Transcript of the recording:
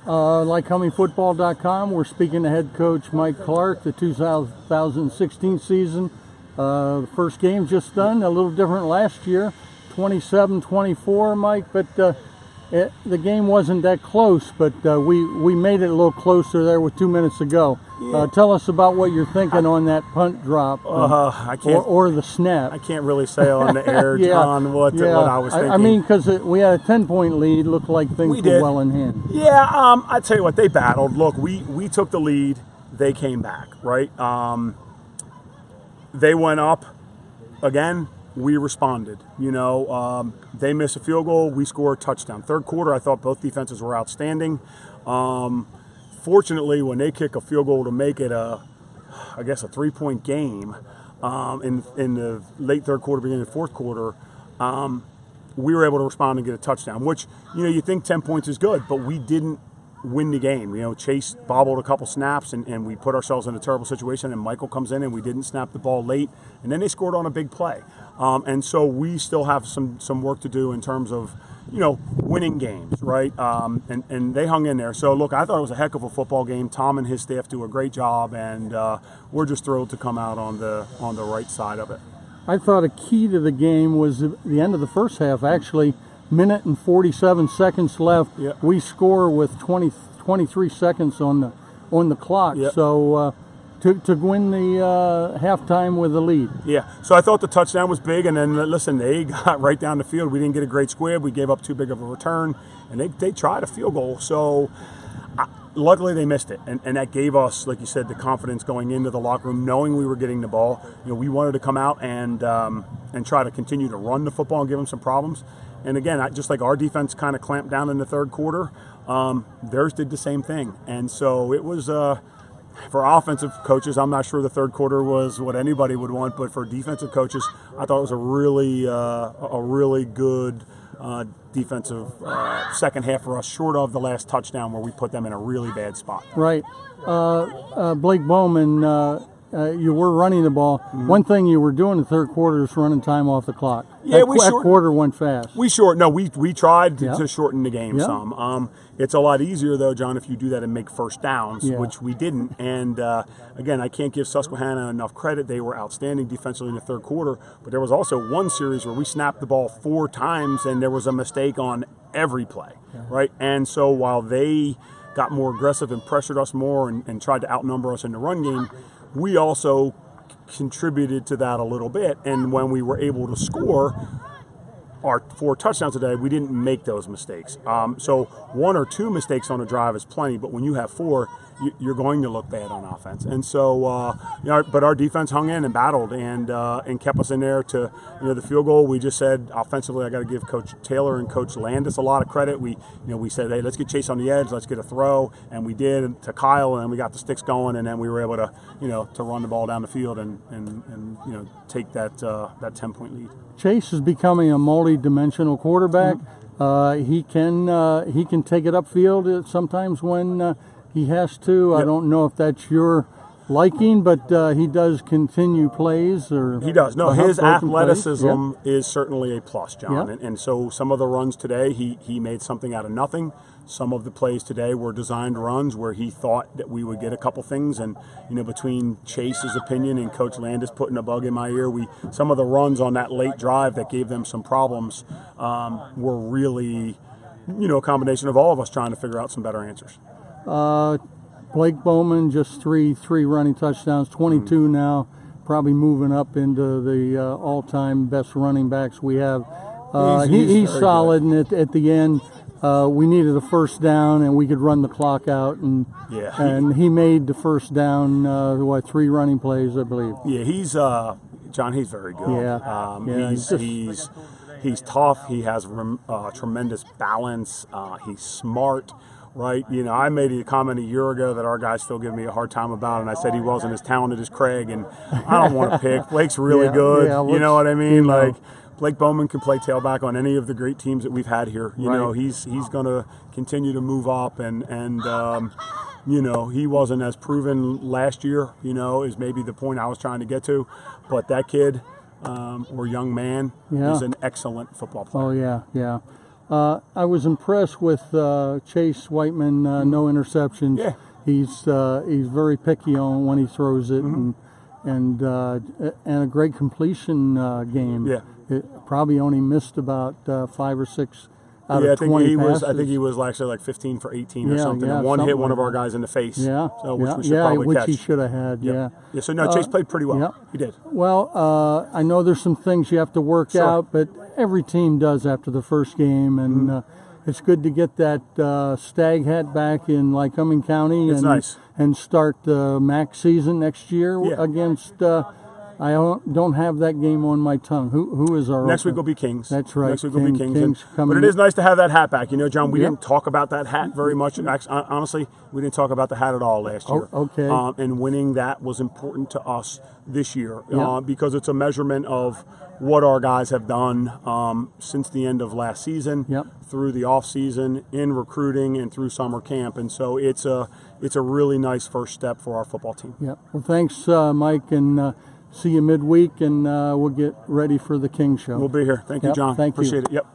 Lycomingfootball.com. We're speaking to head coach Mike Clark, the 2016 season. The first game just done, a little different last year, 27-24, Mike, but the game wasn't that close, but we made it a little closer there with 2 minutes to go. Yeah. Tell us about what you're thinking on that punt drop I can't, or the snap. I can't really say on the air, John, what I was thinking. I mean, because we had a 10-point lead, looked like things were well in hand. Yeah, I tell you what, they battled. Look, we took the lead, they came back, right? They went up again. We responded. They missed a field goal. We scored a touchdown. Third quarter, I thought both defenses were outstanding. Fortunately, when they kick a field goal to make it a 3-point game in the late third quarter, beginning of the fourth quarter, we were able to respond and get a touchdown. Which you think 10 points is good, but we didn't win the game. Chase bobbled a couple snaps, and we put ourselves in a terrible situation. And Michael comes in, and we didn't snap the ball late, and then they scored on a big play. And so we still have some work to do in terms of winning games, right? And they hung in there. So look, I thought it was a heck of a football game. Tom and his staff do a great job, and we're just thrilled to come out on the right side of it. I thought a key to the game was the end of the first half. Actually, minute and 47 seconds left. Yep. We score with 23 seconds on the clock. Yep. So to win the halftime with the lead. Yeah. So I thought the touchdown was big, and then listen, they got right down the field. We didn't get a great squib. We gave up too big of a return, and they tried a field goal. So luckily they missed it, and that gave us, like you said, the confidence going into the locker room, knowing we were getting the ball. We wanted to come out and try to continue to run the football and give them some problems. And again, just like our defense kind of clamped down in the third quarter, theirs did the same thing. And so it was, for offensive coaches, I'm not sure the third quarter was what anybody would want, but for defensive coaches, I thought it was a really good defensive second half for us, short of the last touchdown where we put them in a really bad spot. Right. Blake Bowman, you were running the ball. Mm-hmm. One thing you were doing in the third quarter is running time off the clock. Yeah, that quarter went fast. We tried to shorten the game some. It's a lot easier though, John, if you do that and make first downs, which we didn't. And again, I can't give Susquehanna enough credit. They were outstanding defensively in the third quarter, but there was also one series where we snapped the ball 4 times and there was a mistake on every play, right? And so while they got more aggressive and pressured us more and tried to outnumber us in the run game, we also contributed to that a little bit. And when we were able to score our 4 touchdowns today, we didn't make those mistakes. So 1 or 2 mistakes on a drive is plenty, but when you have 4, you're going to look bad on offense. And so, but our defense hung in and battled and kept us in there to the field goal. We just said offensively, I got to give Coach Taylor and Coach Landis a lot of credit. We said, hey, let's get Chase on the edge, let's get a throw, and we did to Kyle, and we got the sticks going, and then we were able to to run the ball down the field and take that 10-point lead. Chase is becoming a multi-dimensional quarterback. Mm-hmm. He can take it upfield sometimes when he has to. Yep. I don't know if that's your liking, but he does continue plays. Or he does. No, his athleticism Yep. is certainly a plus, John. Yep. And so some of the runs today, he made something out of nothing. Some of the plays today were designed runs where he thought that we would get a couple things. And, between Chase's opinion and Coach Landis putting a bug in my ear, some of the runs on that late drive that gave them some problems were really, a combination of all of us trying to figure out some better answers. Blake Bowman, just three running touchdowns, 22 now, probably moving up into the all-time best running backs we have. He's solid, and at the end, we needed a first down, and we could run the clock out, and he made the first down. 3 running plays, I believe. Yeah, he's John. He's very good. He's tough. He has tremendous balance. He's smart. Right, I made a comment a year ago that our guys still give me a hard time about, and I said he wasn't as talented as Craig, and I don't want to pick. Blake's really good. You know what I mean? Like Blake Bowman can play tailback on any of the great teams that we've had here. He's going to continue to move up, and he wasn't as proven last year. Is maybe the point I was trying to get to, but that kid or young man is an excellent football player. Oh yeah. I was impressed with Chase Whiteman, no interceptions. Yeah. He's very picky on when he throws it, and a great completion game. Yeah. It probably only missed about 5 or 6 out I of think 20 he passes. was. I think he was actually like 15 for 18 or Yeah, something. yeah, And one hit something one of like our guys in the face. Yeah, So which yeah, we should yeah, probably which catch. he should have had. Yeah. Yeah. So no, Chase played pretty well. yeah. He did. Well, I know there's some things you have to work Sure. out, but every team does after the first game, and it's good to get that Stagg Hat back in Lycoming County It's nice. and start the MAC season next year Yeah. against. I don't have that game on my tongue. Who is our Next week opener? will be Kings. That's right. Next week will be Kings. Kings But coming it is nice to have that hat back. You know, John, we Yep. didn't talk about that hat very much. Actually, honestly, we didn't talk about the hat at all last year. okay. And winning that was important to us this year Yep. because it's a measurement of what our guys have done since the end of last season, Yep. through the off season, in recruiting, and through summer camp. And so it's a really nice first step for our football team. Yeah. Well, thanks, Mike, and see you midweek, and we'll get ready for the King Show. We'll be here. Thank you, Yep, John. thank you. Appreciate it. Yep.